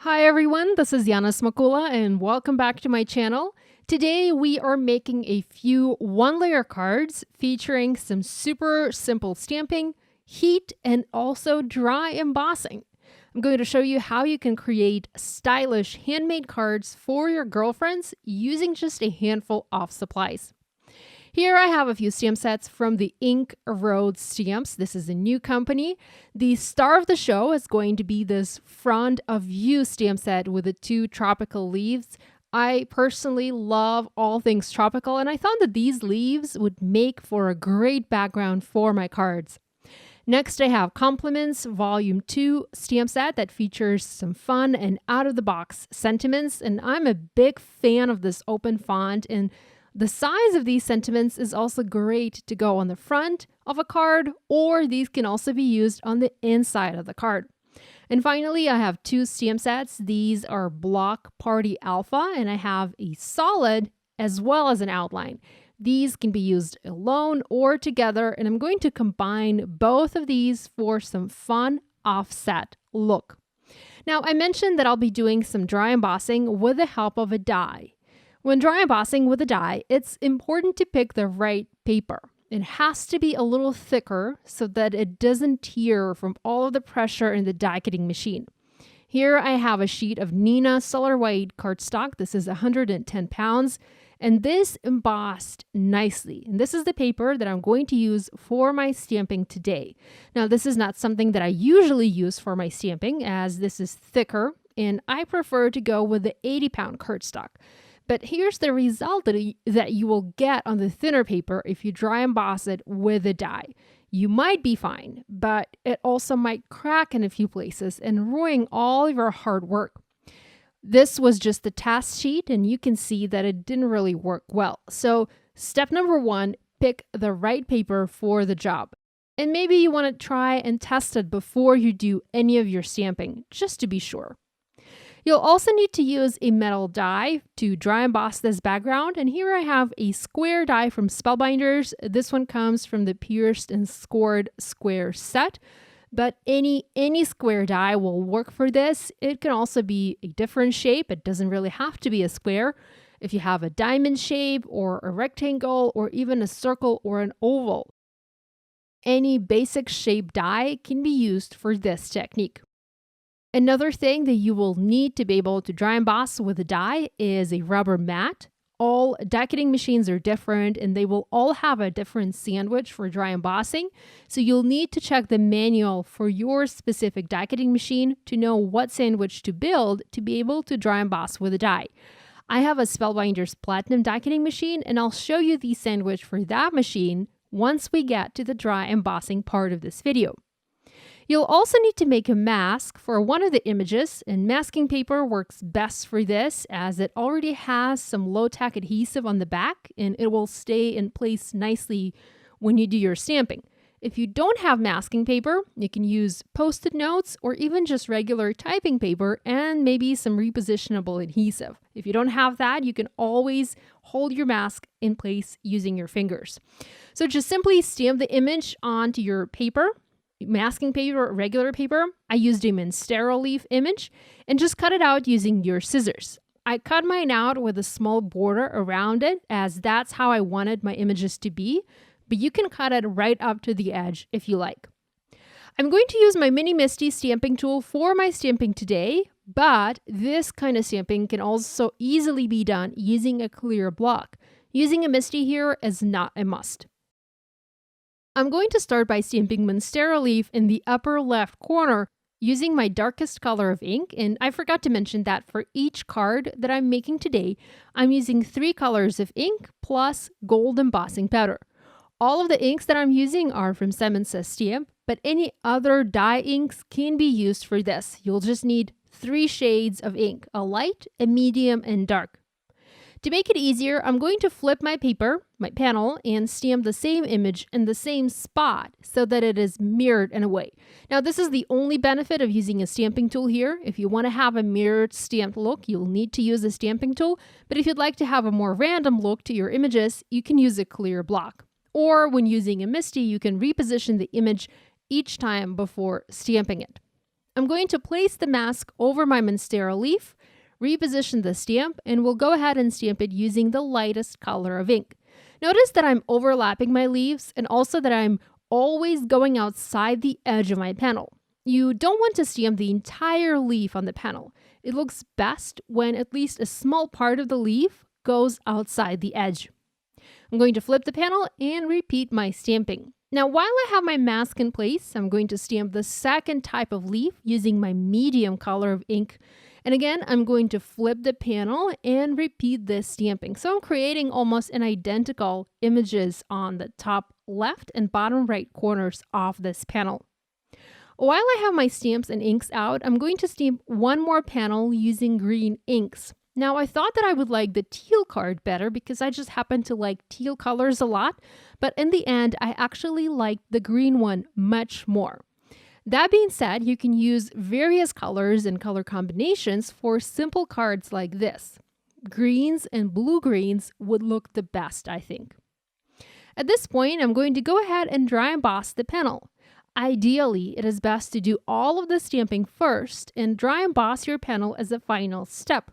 Hi everyone, this is Yana Smakula and welcome back to my channel. Today we are making a few one-layer cards featuring some super simple stamping, heat, and also dry embossing. I'm going to show you how you can create stylish handmade cards for your girlfriends using just a handful of supplies. Here I have a few stamp sets from the Ink Road Stamps. This is a new company. The star of the show is going to be this front of view stamp set with the two tropical leaves. I personally love all things tropical, and I thought that these leaves would make for a great background for my cards. Next, I have Compliments Volume 2 stamp set that features some fun and out-of-the-box sentiments, and I'm a big fan of this open font, and the size of these sentiments is also great to go on the front of a card, or these can also be used on the inside of the card. And finally, I have two stamp sets. These are Block Party Alpha, and I have a solid as well as an outline. These can be used alone or together, and I'm going to combine both of these for some fun offset look. Now, I mentioned that I'll be doing some dry embossing with the help of a die. When dry embossing with a die, it's important to pick the right paper. It has to be a little thicker so that it doesn't tear from all of the pressure in the die cutting machine. Here I have a sheet of Neenah Solar White cardstock. This is 110 pounds, and this embossed nicely. And this is the paper that I'm going to use for my stamping today. Now, this is not something that I usually use for my stamping, as this is thicker, and I prefer to go with the 80-pound cardstock. But here's the result that you will get on the thinner paper if you dry emboss it with a die. You might be fine, but it also might crack in a few places and ruin all of your hard work. This was just the test sheet, and you can see that it didn't really work well. So step number 1, pick the right paper for the job. And maybe you want to try and test it before you do any of your stamping, just to be sure. You'll also need to use a metal die to dry emboss this background, and here I have a square die from Spellbinders. This one comes from the pierced and scored square set, but any square die will work for this. It can also be a different shape. It doesn't really have to be a square. If you have a diamond shape or a rectangle or even a circle or an oval, any basic shape die can be used for this technique. Another thing that you will need to be able to dry emboss with a die is a rubber mat. All die cutting machines are different, and they will all have a different sandwich for dry embossing. So you'll need to check the manual for your specific die cutting machine to know what sandwich to build to be able to dry emboss with a die. I have a Spellbinders Platinum die cutting machine, and I'll show you the sandwich for that machine once we get to the dry embossing part of this video. You'll also need to make a mask for one of the images, and masking paper works best for this as it already has some low-tack adhesive on the back, and it will stay in place nicely when you do your stamping. If you don't have masking paper, you can use Post-it notes or even just regular typing paper and maybe some repositionable adhesive. If you don't have that, you can always hold your mask in place using your fingers. So just simply stamp the image onto your paper. Masking paper, regular paper. I used a Monstera leaf image and just cut it out using your scissors. I cut mine out with a small border around it, as that's how I wanted my images to be, but you can cut it right up to the edge if you like. I'm going to use my Mini Misty stamping tool for my stamping today, but this kind of stamping can also easily be done using a clear block. Using a Misty here is not a must. I'm going to start by stamping Monstera leaf in the upper left corner using my darkest color of ink, and I forgot to mention that for each card that I'm making today, I'm using 3 colors of ink plus gold embossing powder. All of the inks that I'm using are from Simon Says Stamp, but any other dye inks can be used for this. You'll just need 3 shades of ink, a light, a medium, and dark. To make it easier, I'm going to flip my paper, my panel, and stamp the same image in the same spot so that it is mirrored in a way. Now, this is the only benefit of using a stamping tool here. If you want to have a mirrored stamped look, you'll need to use a stamping tool. But if you'd like to have a more random look to your images, you can use a clear block. Or when using a Misty, you can reposition the image each time before stamping it. I'm going to place the mask over my Monstera leaf, reposition the stamp, and we'll go ahead and stamp it using the lightest color of ink. Notice that I'm overlapping my leaves and also that I'm always going outside the edge of my panel. You don't want to stamp the entire leaf on the panel. It looks best when at least a small part of the leaf goes outside the edge. I'm going to flip the panel and repeat my stamping. Now, while I have my mask in place, I'm going to stamp the second type of leaf using my medium color of ink. And again, I'm going to flip the panel and repeat this stamping. So I'm creating almost an identical images on the top left and bottom right corners of this panel. While I have my stamps and inks out, I'm going to stamp one more panel using green inks. Now, I thought that I would like the teal card better because I just happen to like teal colors a lot, but in the end, I actually liked the green one much more. That being said, you can use various colors and color combinations for simple cards like this. Greens and blue-greens would look the best, I think. At this point, I'm going to go ahead and dry emboss the panel. Ideally, it is best to do all of the stamping first and dry emboss your panel as a final step.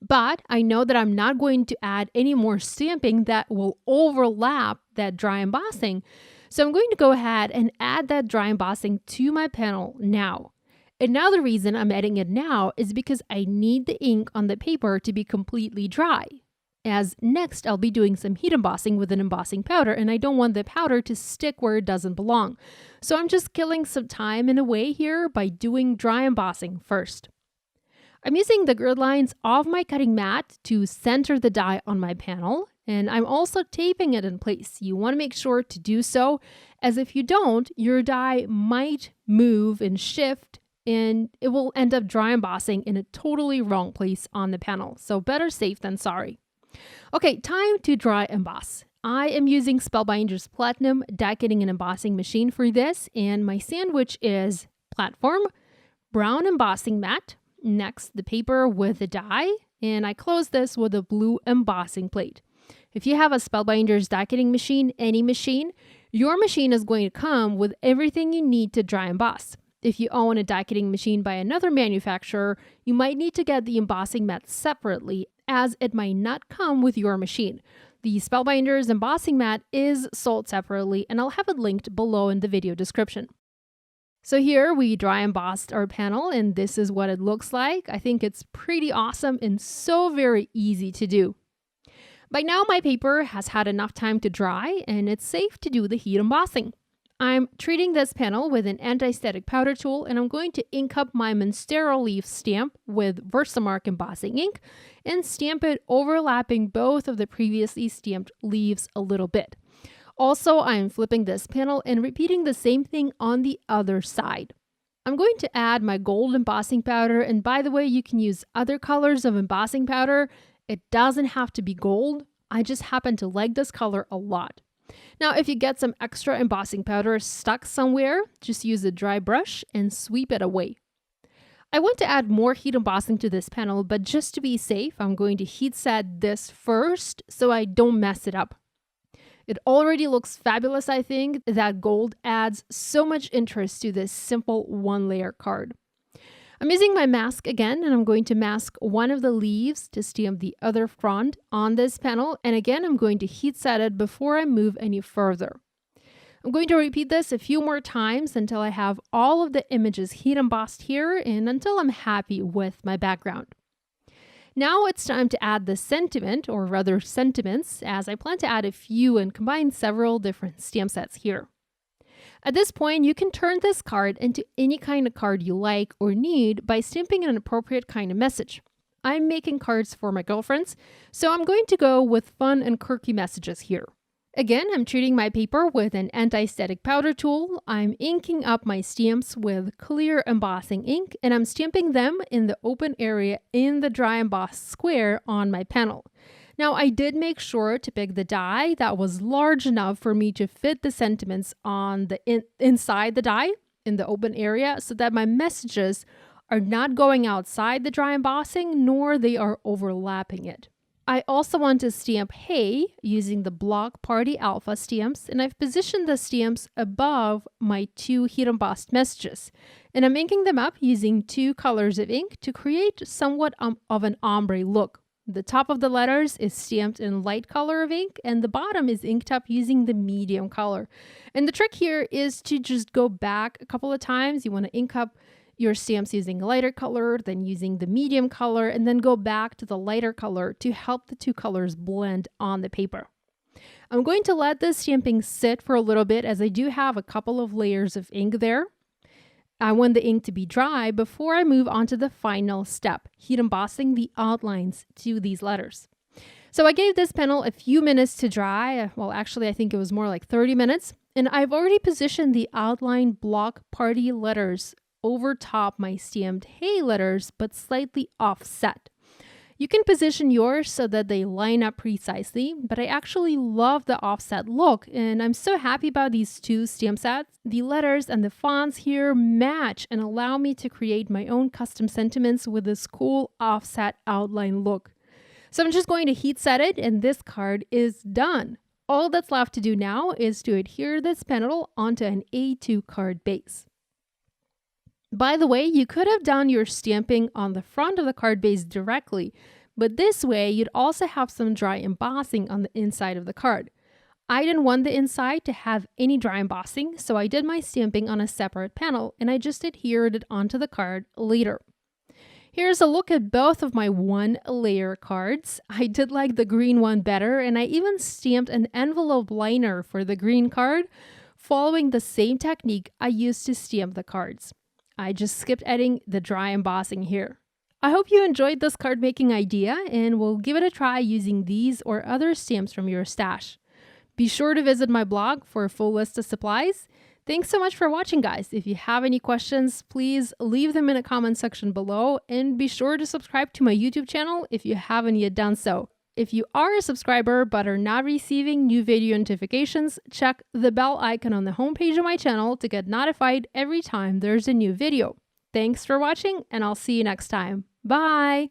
But I know that I'm not going to add any more stamping that will overlap that dry embossing. So I'm going to go ahead and add that dry embossing to my panel now. And now the reason I'm adding it now is because I need the ink on the paper to be completely dry. As next, I'll be doing some heat embossing with an embossing powder, and I don't want the powder to stick where it doesn't belong. So I'm just killing some time in a way here by doing dry embossing first. I'm using the grid lines of my cutting mat to center the die on my panel, and I'm also taping it in place. You want to make sure to do so, as if you don't, your die might move and shift, and it will end up dry embossing in a totally wrong place on the panel. So better safe than sorry. Okay, time to dry emboss. I am using Spellbinders Platinum die cutting and embossing machine for this, and my sandwich is platform, brown embossing mat, next the paper with the die, and I close this with a blue embossing plate. If you have a Spellbinders die cutting machine, any machine, your machine is going to come with everything you need to dry emboss. If you own a die cutting machine by another manufacturer, you might need to get the embossing mat separately, as it might not come with your machine. The Spellbinders embossing mat is sold separately, and I'll have it linked below in the video description. So here we dry embossed our panel, and this is what it looks like. I think it's pretty awesome and so very easy to do. By now my paper has had enough time to dry, and it's safe to do the heat embossing. I'm treating this panel with an anti-static powder tool, and I'm going to ink up my Monstera leaf stamp with Versamark embossing ink and stamp it overlapping both of the previously stamped leaves a little bit. Also, I'm flipping this panel and repeating the same thing on the other side. I'm going to add my gold embossing powder, and by the way, you can use other colors of embossing powder. It doesn't have to be gold. I just happen to like this color a lot. Now, if you get some extra embossing powder stuck somewhere, just use a dry brush and sweep it away. I want to add more heat embossing to this panel, but just to be safe, I'm going to heat set this first so I don't mess it up. It already looks fabulous, I think. That gold adds so much interest to this simple one-layer card. I'm using my mask again, and I'm going to mask one of the leaves to stamp the other front on this panel. And again, I'm going to heat set it before I move any further. I'm going to repeat this a few more times until I have all of the images heat embossed here and until I'm happy with my background. Now it's time to add the sentiment, or rather sentiments, as I plan to add a few and combine several different stamp sets here. At this point, you can turn this card into any kind of card you like or need by stamping an appropriate kind of message. I'm making cards for my girlfriends, so I'm going to go with fun and quirky messages here. Again, I'm treating my paper with an anti-static powder tool. I'm inking up my stamps with clear embossing ink, and I'm stamping them in the open area in the dry embossed square on my panel. Now, I did make sure to pick the die that was large enough for me to fit the sentiments on the inside the die in the open area so that my messages are not going outside the dry embossing, nor they are overlapping it. I also want to stamp Hey using the Block Party Alpha stamps, and I've positioned the stamps above my two heat embossed messages. And I'm inking them up using two colors of ink to create somewhat of an ombre look. The top of the letters is stamped in light color of ink, and the bottom is inked up using the medium color. And the trick here is to just go back a couple of times. You want to ink up your stamps using a lighter color, then using the medium color, and then go back to the lighter color to help the two colors blend on the paper. I'm going to let this stamping sit for a little bit as I do have a couple of layers of ink there. I want the ink to be dry before I move on to the final step, heat embossing the outlines to these letters. So I gave this panel a few minutes to dry. Well, actually, I think it was more like 30 minutes. And I've already positioned the outline Block Party letters over top my stamped Hey letters, but slightly offset. You can position yours so that they line up precisely, but I actually love the offset look, and I'm so happy about these two stamp sets. The letters and the fonts here match and allow me to create my own custom sentiments with this cool offset outline look. So I'm just going to heat set it, and this card is done. All that's left to do now is to adhere this panel onto an A2 card base. By the way, you could have done your stamping on the front of the card base directly, but this way you'd also have some dry embossing on the inside of the card. I didn't want the inside to have any dry embossing, so I did my stamping on a separate panel and I just adhered it onto the card later. Here's a look at both of my one layer cards. I did like the green one better, and I even stamped an envelope liner for the green card, following the same technique I used to stamp the cards. I just skipped adding the dry embossing here. I hope you enjoyed this card making idea and will give it a try using these or other stamps from your stash. Be sure to visit my blog for a full list of supplies. Thanks so much for watching, guys. If you have any questions, please leave them in the comment section below, and be sure to subscribe to my YouTube channel if you haven't yet done so. If you are a subscriber but are not receiving new video notifications, check the bell icon on the homepage of my channel to get notified every time there's a new video. Thanks for watching, and I'll see you next time. Bye!